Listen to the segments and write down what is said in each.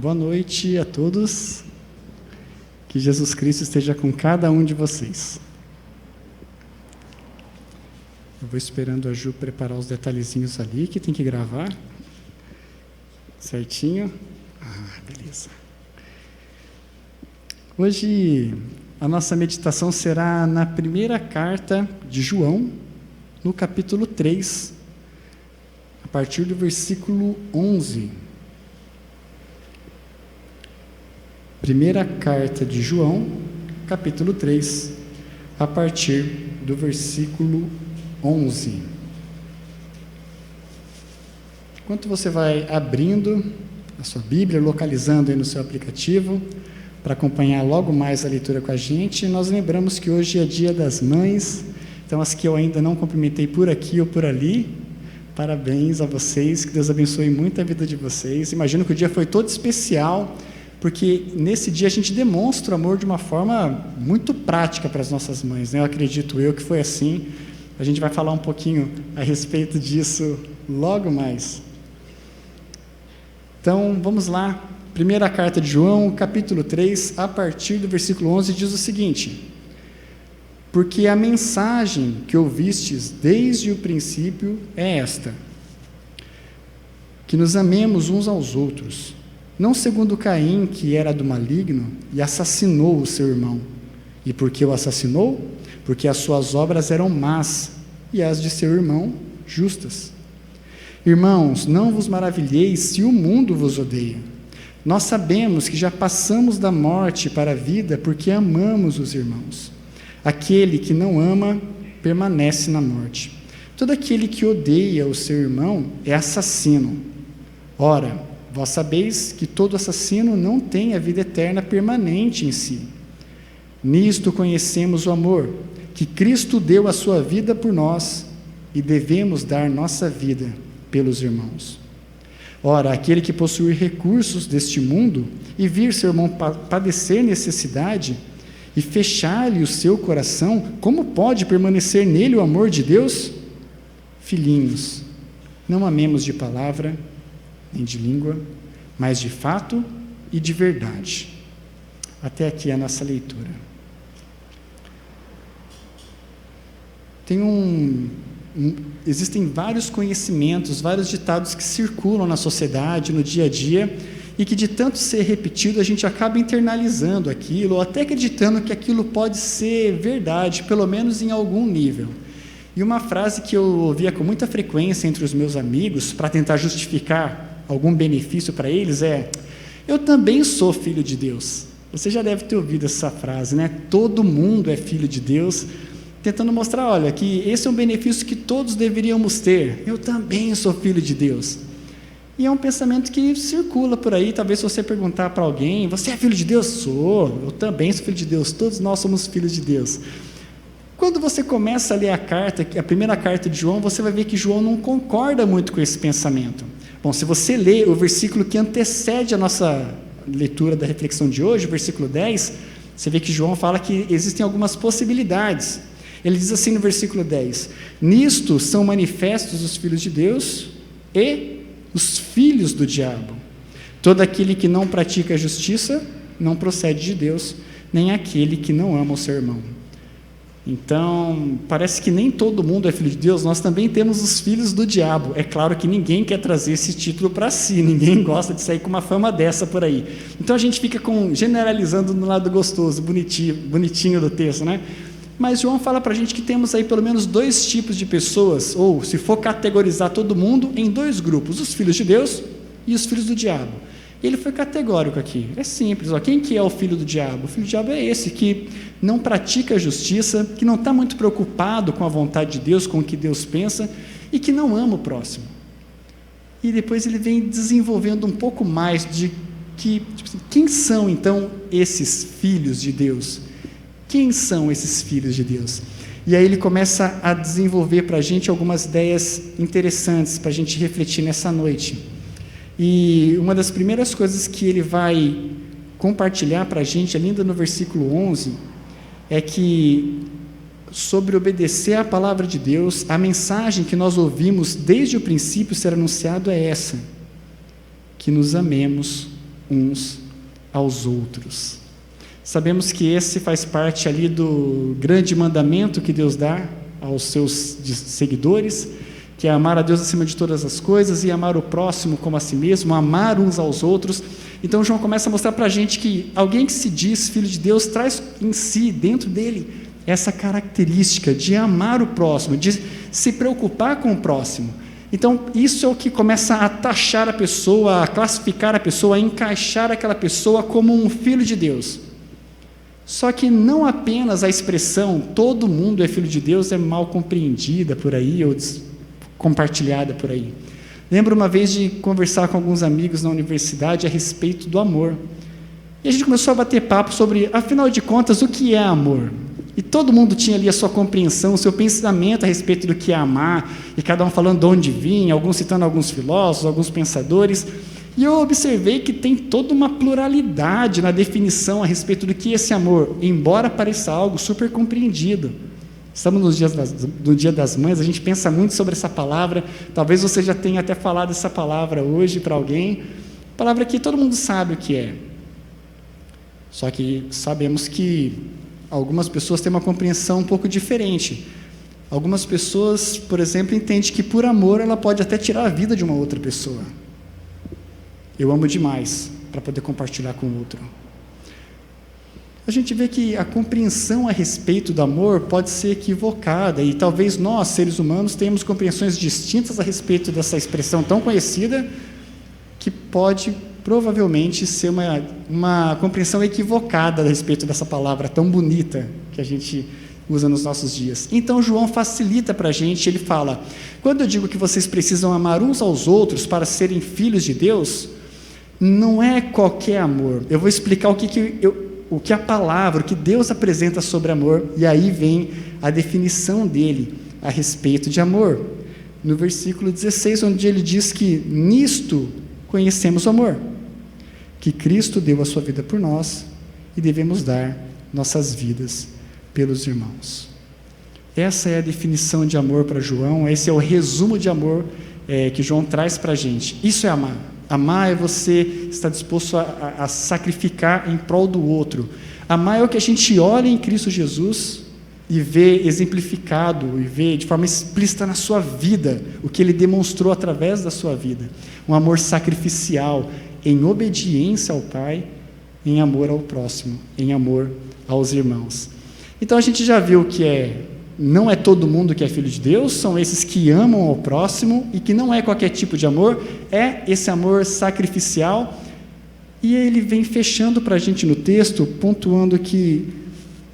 Boa noite a todos. Que Jesus Cristo esteja com cada um de vocês. Eu vou esperando a Ju preparar os detalhezinhos ali que tem que gravar. Certinho? Beleza. Hoje a nossa meditação será na primeira carta de João, no capítulo 3, a partir do versículo 11. Primeira carta de João, capítulo 3, a partir do versículo 11. Enquanto você vai abrindo a sua Bíblia, localizando aí no seu aplicativo, para acompanhar logo mais a leitura com a gente, nós lembramos que hoje é Dia das Mães, então as que eu ainda não cumprimentei por aqui ou por ali, parabéns a vocês, que Deus abençoe muito a vida de vocês. Imagino que o dia foi todo especial, porque nesse dia a gente demonstra o amor de uma forma muito prática para as nossas mães, né? Eu acredito que foi assim. A gente vai falar um pouquinho a respeito disso logo mais. Então, vamos lá. Primeira carta de João, capítulo 3, a partir do versículo 11, diz o seguinte: porque a mensagem que ouvistes desde o princípio é esta, que nos amemos uns aos outros, não segundo Caim, que era do maligno, e assassinou o seu irmão. E por que o assassinou? Porque as suas obras eram más, e as de seu irmão justas. Irmãos, não vos maravilheis se o mundo vos odeia. Nós sabemos que já passamos da morte para a vida, porque amamos os irmãos. Aquele que não ama, permanece na morte. Todo aquele que odeia o seu irmão é assassino. Ora, vós sabeis que todo assassino não tem a vida eterna permanente em si. Nisto conhecemos o amor, que Cristo deu a sua vida por nós, e devemos dar nossa vida pelos irmãos. Ora, aquele que possui recursos deste mundo, e vir seu irmão padecer necessidade, e fechar-lhe o seu coração, como pode permanecer nele o amor de Deus? Filhinhos, não amemos de palavra, nem de língua, mas de fato e de verdade. Até aqui a nossa leitura. Existem vários conhecimentos, vários ditados que circulam na sociedade, no dia a dia, e que de tanto ser repetido, a gente acaba internalizando aquilo, ou até acreditando que aquilo pode ser verdade, pelo menos em algum nível. E uma frase que eu ouvia com muita frequência entre os meus amigos, para tentar justificar algum benefício para eles, é: eu também sou filho de Deus. Você já deve ter ouvido essa frase, né? Todo mundo é filho de Deus, tentando mostrar, olha, que esse é um benefício que todos deveríamos ter. Eu também sou filho de Deus. E é um pensamento que circula por aí. Talvez se você perguntar para alguém: você é filho de Deus? Sou. Eu também sou filho de Deus. Todos nós somos filhos de Deus. Quando você começa a ler a primeira carta de João, você vai ver que João não concorda muito com esse pensamento. Bom, se você ler o versículo que antecede a nossa leitura da reflexão de hoje, o versículo 10, você vê que João fala que existem algumas possibilidades. Ele diz assim no versículo 10: nisto são manifestos os filhos de Deus e os filhos do diabo. Todo aquele que não pratica a justiça não procede de Deus, nem aquele que não ama o seu irmão. Então, parece que nem todo mundo é filho de Deus, nós também temos os filhos do diabo. É claro que ninguém quer trazer esse título para si, ninguém gosta de sair com uma fama dessa por aí. Então a gente fica generalizando no lado gostoso, bonitinho do texto, né? Mas João fala para a gente que temos aí pelo menos dois tipos de pessoas, ou se for categorizar todo mundo, em dois grupos: os filhos de Deus e os filhos do diabo. Ele foi categórico aqui, é simples. Quem que é o filho do diabo? O filho do diabo é esse que não pratica a justiça, que não está muito preocupado com a vontade de Deus, com o que Deus pensa, e que não ama o próximo. E depois ele vem desenvolvendo um pouco mais de quem são então esses filhos de Deus? Quem são esses filhos de Deus? E aí ele começa a desenvolver para a gente algumas ideias interessantes para a gente refletir nessa noite. E uma das primeiras coisas que ele vai compartilhar para a gente, ainda no versículo 11, é que sobre obedecer à palavra de Deus, a mensagem que nós ouvimos desde o princípio ser anunciado é essa: que nos amemos uns aos outros. Sabemos que esse faz parte ali do grande mandamento que Deus dá aos seus seguidores, que é amar a Deus acima de todas as coisas e amar o próximo como a si mesmo, amar uns aos outros. Então João começa a mostrar para a gente que alguém que se diz filho de Deus traz em si, dentro dele, essa característica de amar o próximo, de se preocupar com o próximo. Então isso é o que começa a taxar a pessoa, a classificar a pessoa, a encaixar aquela pessoa como um filho de Deus. Só que não apenas a expressão todo mundo é filho de Deus é mal compreendida por aí ou compartilhada por aí. Lembro uma vez de conversar com alguns amigos na universidade a respeito do amor. E a gente começou a bater papo sobre, afinal de contas, o que é amor? E todo mundo tinha ali a sua compreensão, o seu pensamento a respeito do que é amar, e cada um falando de onde vinha, alguns citando alguns filósofos, alguns pensadores. E eu observei que tem toda uma pluralidade na definição a respeito do que é esse amor, embora pareça algo super compreendido. Estamos no Dia das Mães, a gente pensa muito sobre essa palavra, talvez você já tenha até falado essa palavra hoje para alguém, palavra que todo mundo sabe o que é. Só que sabemos que algumas pessoas têm uma compreensão um pouco diferente. Algumas pessoas, por exemplo, entendem que por amor ela pode até tirar a vida de uma outra pessoa. Eu amo demais para poder compartilhar com o outro. A gente vê que a compreensão a respeito do amor pode ser equivocada e talvez nós, seres humanos, tenhamos compreensões distintas a respeito dessa expressão tão conhecida que pode provavelmente ser uma compreensão equivocada a respeito dessa palavra tão bonita que a gente usa nos nossos dias. Então João facilita para a gente, ele fala, quando eu digo que vocês precisam amar uns aos outros para serem filhos de Deus, não é qualquer amor. Eu vou explicar o que a palavra, o que Deus apresenta sobre amor, e aí vem a definição dele a respeito de amor. No versículo 16, onde ele diz que nisto conhecemos o amor, que Cristo deu a sua vida por nós e devemos dar nossas vidas pelos irmãos. Essa é a definição de amor para João, esse é o resumo de amor que João traz para a gente. Isso é amar. Amar é você estar disposto a sacrificar em prol do outro. Amar é o que a gente olha em Cristo Jesus e vê exemplificado, e vê de forma explícita na sua vida, o que Ele demonstrou através da sua vida. Um amor sacrificial, em obediência ao Pai, em amor ao próximo, em amor aos irmãos. Então a gente já viu que não é todo mundo que é filho de Deus, são esses que amam ao próximo, e que não é qualquer tipo de amor, é esse amor sacrificial, e ele vem fechando para a gente no texto, pontuando que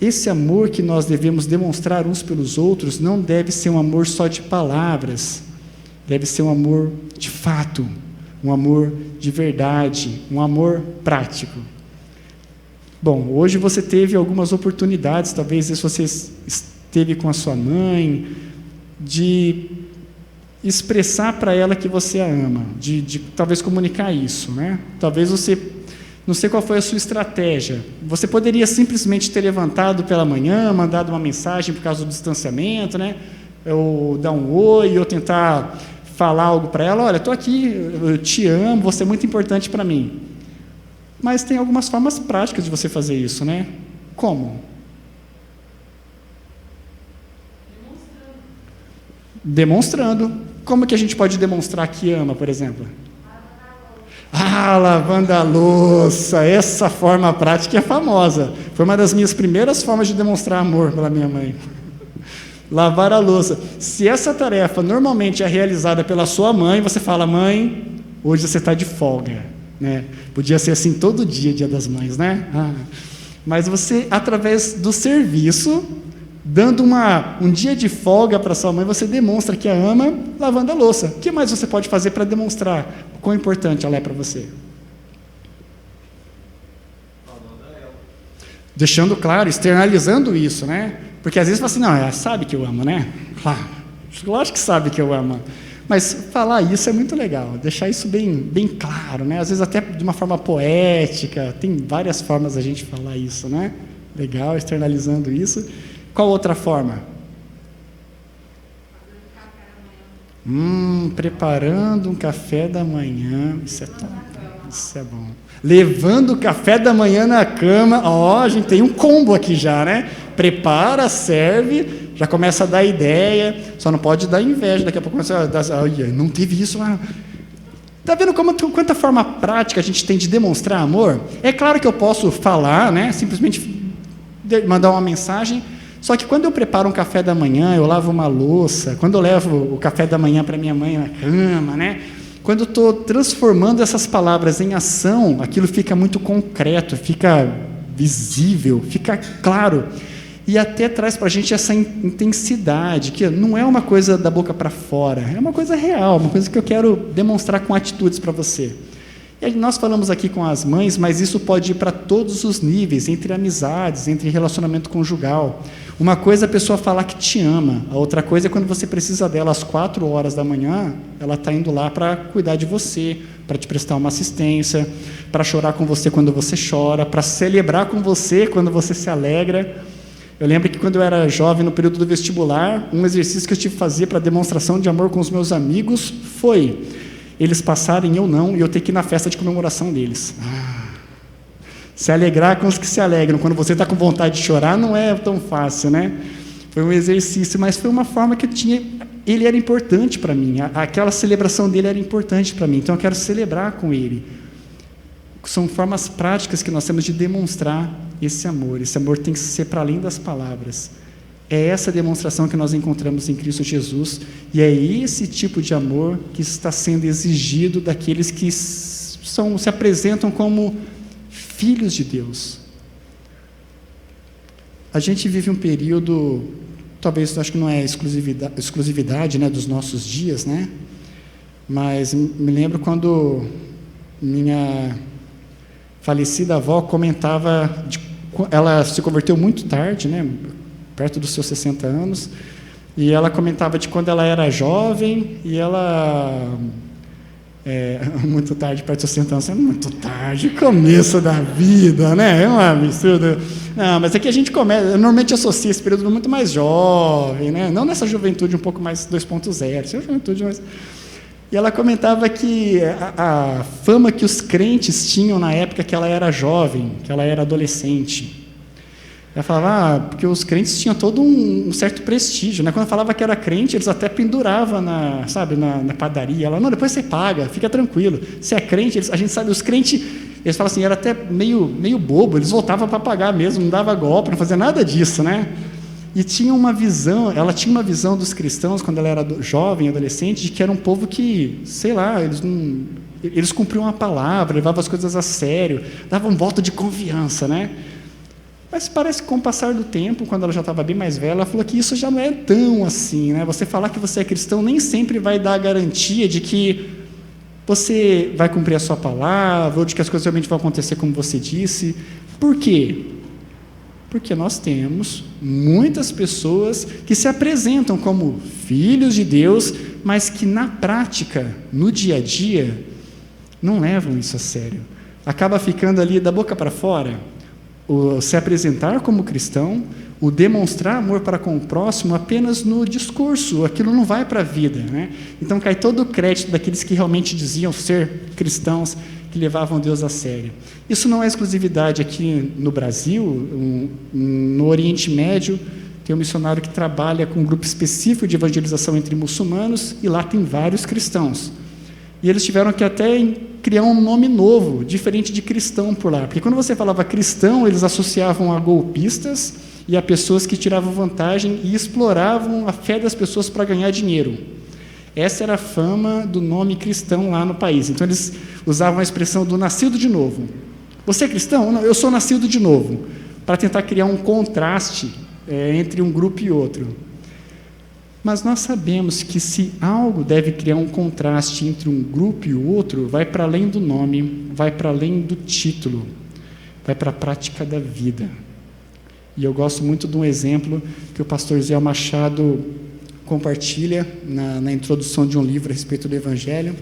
esse amor que nós devemos demonstrar uns pelos outros, não deve ser um amor só de palavras, deve ser um amor de fato, um amor de verdade, um amor prático. Bom, hoje você teve algumas oportunidades, talvez se você esteve com a sua mãe, de expressar para ela que você a ama, de talvez comunicar isso, né? Talvez você, não sei qual foi a sua estratégia, você poderia simplesmente ter levantado pela manhã, mandado uma mensagem por causa do distanciamento, né? Ou dar um oi, ou tentar falar algo para ela, olha, estou aqui, eu te amo, você é muito importante para mim. Mas tem algumas formas práticas de você fazer isso, né? Como? Demonstrando. Como que a gente pode demonstrar que ama, por exemplo? Lavando a louça. Essa forma prática é famosa. Foi uma das minhas primeiras formas de demonstrar amor pela minha mãe. Lavar a louça. Se essa tarefa normalmente é realizada pela sua mãe, você fala, mãe, hoje você está de folga, né? Podia ser assim todo dia, Dia das Mães, né? Mas você, através do serviço, dando um dia de folga para sua mãe, você demonstra que a ama lavando a louça. O que mais você pode fazer para demonstrar o quão importante ela é para você? Deixando claro, externalizando isso, né? Porque às vezes você fala assim, não, ela sabe que eu amo, né? Claro, lógico que sabe que eu amo. Mas falar isso é muito legal, deixar isso bem claro, né? Às vezes até de uma forma poética, tem várias formas a gente falar isso, né? Legal, externalizando isso. Qual outra forma? Preparando um café da manhã, isso é top. Isso é bom. Levando o café da manhã na cama. Ó, a gente tem um combo aqui já, né? Prepara, serve, já começa a dar ideia. Só não pode dar inveja. Daqui a pouco começa a dar... não teve isso lá. Está vendo quanta forma prática a gente tem de demonstrar amor? É claro que eu posso falar, né? Simplesmente mandar uma mensagem. Só que quando eu preparo um café da manhã, eu lavo uma louça, quando eu levo o café da manhã para minha mãe na cama, né? Quando eu estou transformando essas palavras em ação, aquilo fica muito concreto, fica visível, fica claro. E até traz para a gente essa intensidade, que não é uma coisa da boca para fora, é uma coisa real, uma coisa que eu quero demonstrar com atitudes para você. E aí nós falamos aqui com as mães, mas isso pode ir para todos os níveis, entre amizades, entre relacionamento conjugal. Uma coisa é a pessoa falar que te ama, a outra coisa é quando você precisa dela às 4 horas da manhã, ela está indo lá para cuidar de você, para te prestar uma assistência, para chorar com você quando você chora, para celebrar com você quando você se alegra. Eu lembro que quando eu era jovem, no período do vestibular, um exercício que eu tive que fazer para demonstração de amor com os meus amigos foi eles passarem, eu não, e eu ter que ir na festa de comemoração deles. Se alegrar com os que se alegram. Quando você está com vontade de chorar, não é tão fácil, né? Foi um exercício, mas foi uma forma que eu tinha... Ele era importante para mim, aquela celebração dele era importante para mim, então eu quero celebrar com ele. São formas práticas que nós temos de demonstrar esse amor. Esse amor tem que ser para além das palavras. É essa demonstração que nós encontramos em Cristo Jesus, e é esse tipo de amor que está sendo exigido daqueles que se apresentam como filhos de Deus. A gente vive um período, talvez, acho que não é exclusividade, né, dos nossos dias, né? Mas me lembro quando minha falecida avó comentava, ela se converteu muito tarde, né, perto dos seus 60 anos, e ela comentava de quando ela era jovem, e ela... muito tarde, perto dos 60 anos, é muito tarde, começo da vida, né? É um absurdo. Não, mas é que a gente começa, normalmente associa esse período muito mais jovem, né? Não nessa juventude um pouco mais 2.0, essa juventude mais... E ela comentava que a fama que os crentes tinham na época que ela era jovem, que ela era adolescente. Ela falava, porque os crentes tinham todo um certo prestígio, né? Quando falava que era crente, eles até penduravam na padaria. Ela, não, depois você paga, fica tranquilo. Se é crente, a gente sabe, os crentes, eles falam assim, era até meio bobo, eles voltavam para pagar mesmo, não dava golpe, não fazia nada disso, né? E tinha uma visão, ela tinha uma visão dos cristãos, quando ela era jovem, adolescente, de que era um povo que, sei lá, eles cumpriam a palavra, levavam as coisas a sério, davam um voto de confiança, né? Mas parece que com o passar do tempo, quando ela já estava bem mais velha, ela falou que isso já não é tão assim, né? Você falar que você é cristão nem sempre vai dar a garantia de que você vai cumprir a sua palavra, ou de que as coisas realmente vão acontecer como você disse. Por quê? Porque nós temos muitas pessoas que se apresentam como filhos de Deus, mas que na prática, no dia a dia, não levam isso a sério. Acaba ficando ali da boca para fora. O se apresentar como cristão, o demonstrar amor para com o próximo apenas no discurso, aquilo não vai para a vida, né? Então cai todo o crédito daqueles que realmente diziam ser cristãos, que levavam Deus a sério. Isso não é exclusividade aqui no Brasil, no Oriente Médio, tem um missionário que trabalha com um grupo específico de evangelização entre muçulmanos, e lá tem vários cristãos. E eles tiveram que até criar um nome novo, diferente de cristão por lá. Porque quando você falava cristão, eles associavam a golpistas e a pessoas que tiravam vantagem e exploravam a fé das pessoas para ganhar dinheiro. Essa era a fama do nome cristão lá no país. Então eles usavam a expressão do nascido de novo. Você é cristão? Não, eu sou nascido de novo. Para tentar criar um contraste entre um grupo e outro. Mas nós sabemos que se algo deve criar um contraste entre um grupo e o outro, vai para além do nome, vai para além do título, vai para a prática da vida. E eu gosto muito de um exemplo que o pastor Zé Machado compartilha na introdução de um livro a respeito do Evangelho,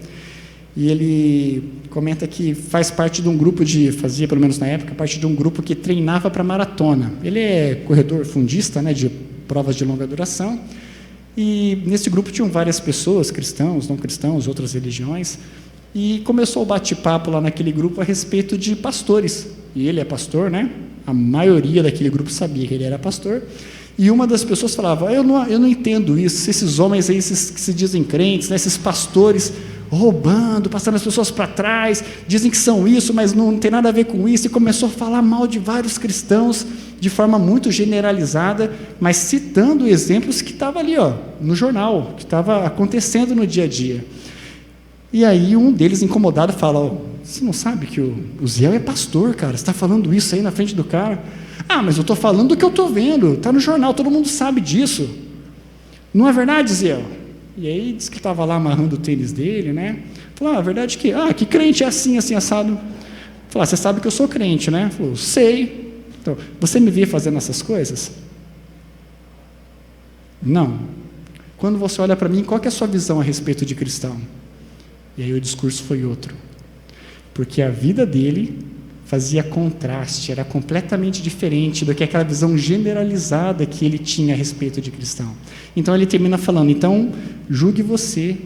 e ele comenta que faz parte de um grupo fazia pelo menos na época, parte de um grupo que treinava para maratona. Ele é corredor fundista, né, de provas de longa duração, e nesse grupo tinham várias pessoas, cristãos, não cristãos, outras religiões, e começou o bate-papo lá naquele grupo a respeito de pastores. E ele é pastor, né? A maioria daquele grupo sabia que ele era pastor. E uma das pessoas falava: eu não entendo isso, esses homens aí, esses que se dizem crentes, né, esses pastores roubando, passando as pessoas para trás, dizem que são isso, mas não tem nada a ver com isso, e começou a falar mal de vários cristãos, de forma muito generalizada, mas citando exemplos que estavam ali, no jornal, que estava acontecendo no dia a dia. E aí um deles, incomodado, fala: você não sabe que o Ziel é pastor, cara, você está falando isso aí na frente do cara? Ah, mas eu estou falando do que eu estou vendo, está no jornal, todo mundo sabe disso. Não é verdade, Ziel? E aí disse que estava lá amarrando o tênis dele, né? Falou: a verdade é que crente é assim, assim, assado. Falou: você sabe que eu sou crente, né? Falou: sei. Então, você me vê fazendo essas coisas? Não. Quando você olha para mim, qual que é a sua visão a respeito de cristão? E aí o discurso foi outro. Porque a vida dele fazia contraste, era completamente diferente do que aquela visão generalizada que ele tinha a respeito de cristão. Então ele termina falando: então julgue você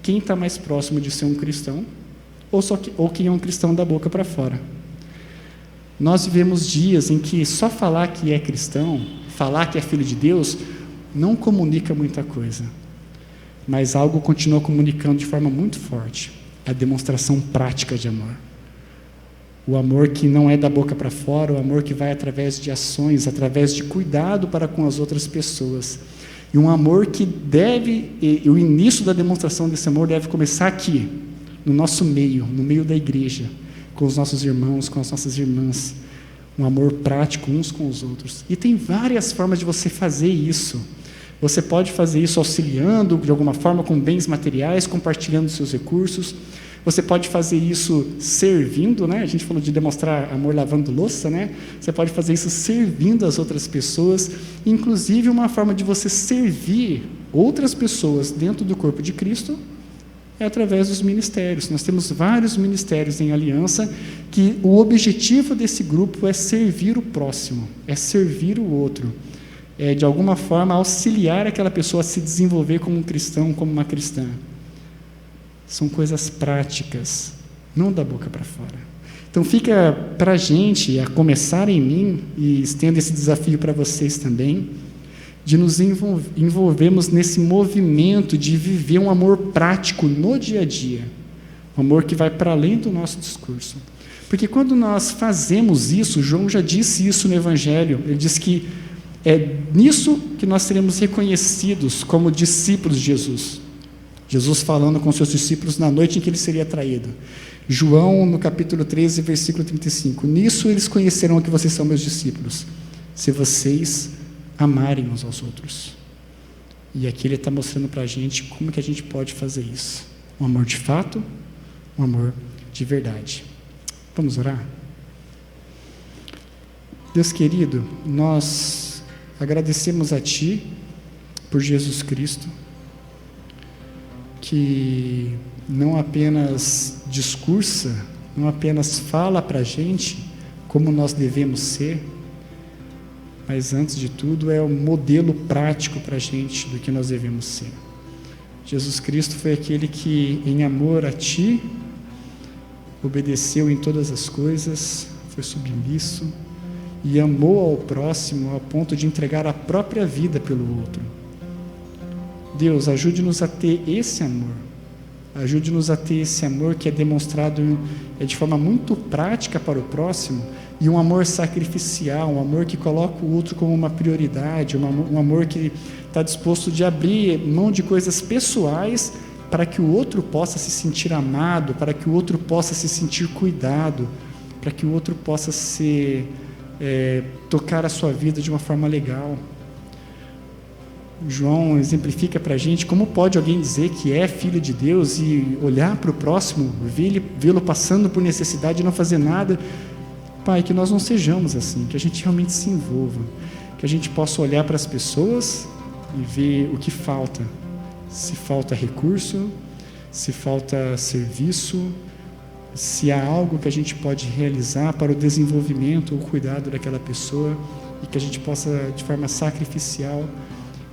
quem está mais próximo de ser um cristão ou quem é um cristão da boca para fora. Nós vivemos dias em que só falar que é cristão, falar que é filho de Deus, não comunica muita coisa, mas algo continua comunicando de forma muito forte: a demonstração prática de amor. O amor que não é da boca para fora, o amor que vai através de ações, através de cuidado para com as outras pessoas. E um amor que o início da demonstração desse amor deve começar aqui, no nosso meio, no meio da igreja, com os nossos irmãos, com as nossas irmãs. Um amor prático uns com os outros. E tem várias formas de você fazer isso. Você pode fazer isso auxiliando, de alguma forma, com bens materiais, compartilhando seus recursos. Você pode fazer isso servindo, né? A gente falou de demonstrar amor lavando louça, né? Você pode fazer isso servindo as outras pessoas. Inclusive, uma forma de você servir outras pessoas dentro do corpo de Cristo é através dos ministérios. Nós temos vários ministérios em aliança que o objetivo desse grupo é servir o próximo, é servir o outro, é de alguma forma auxiliar aquela pessoa a se desenvolver como um cristão, como uma cristã. São coisas práticas, não da boca para fora. Então fica para a gente, a começar em mim, e estendo esse desafio para vocês também, de nos envolvermos nesse movimento de viver um amor prático no dia a dia, um amor que vai para além do nosso discurso. Porque quando nós fazemos isso, João já disse isso no Evangelho, ele diz que é nisso que nós seremos reconhecidos como discípulos de Jesus. Jesus falando com seus discípulos na noite em que ele seria traído. João, no capítulo 13, versículo 35. Nisso eles conhecerão que vocês são meus discípulos, se vocês amarem uns aos outros. E aqui ele está mostrando para a gente como que a gente pode fazer isso. Um amor de fato, um amor de verdade. Vamos orar? Deus querido, nós agradecemos a Ti por Jesus Cristo, que não apenas discursa, não apenas fala para a gente como nós devemos ser, mas antes de tudo é um modelo prático para a gente do que nós devemos ser. Jesus Cristo foi aquele que, em amor a Ti, obedeceu em todas as coisas, foi submisso e amou ao próximo ao ponto de entregar a própria vida pelo outro. Deus, ajude-nos a ter esse amor. Ajude-nos a ter esse amor que é demonstrado de forma muito prática para o próximo, e um amor sacrificial, um amor que coloca o outro como uma prioridade, um amor que está disposto de abrir mão de coisas pessoais para que o outro possa se sentir amado, para que o outro possa se sentir cuidado, para que o outro possa tocar a sua vida de uma forma legal. João exemplifica para a gente como pode alguém dizer que é filho de Deus e olhar para o próximo, vê-lo passando por necessidade e não fazer nada. Pai, que nós não sejamos assim, que a gente realmente se envolva, que a gente possa olhar para as pessoas e ver o que falta, se falta recurso, se falta serviço, se há algo que a gente pode realizar para o desenvolvimento ou cuidado daquela pessoa, e que a gente possa, de forma sacrificial,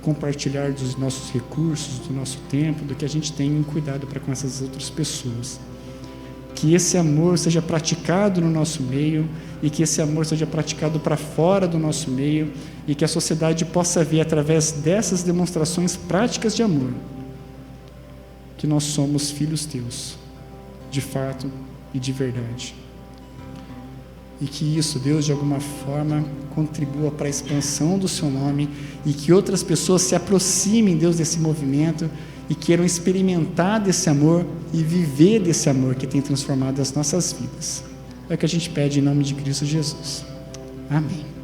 compartilhar dos nossos recursos, do nosso tempo, do que a gente tem em cuidado para com essas outras pessoas. que esse amor seja praticado no nosso meio e que esse amor seja praticado para fora do nosso meio e que a sociedade possa ver, através dessas demonstrações práticas de amor, que nós somos filhos teus, de fato e de verdade. E que isso, Deus, de alguma forma, contribua para a expansão do seu nome e que outras pessoas se aproximem, Deus, desse movimento e queiram experimentar desse amor e viver desse amor que tem transformado as nossas vidas. É o que a gente pede em nome de Cristo Jesus. Amém.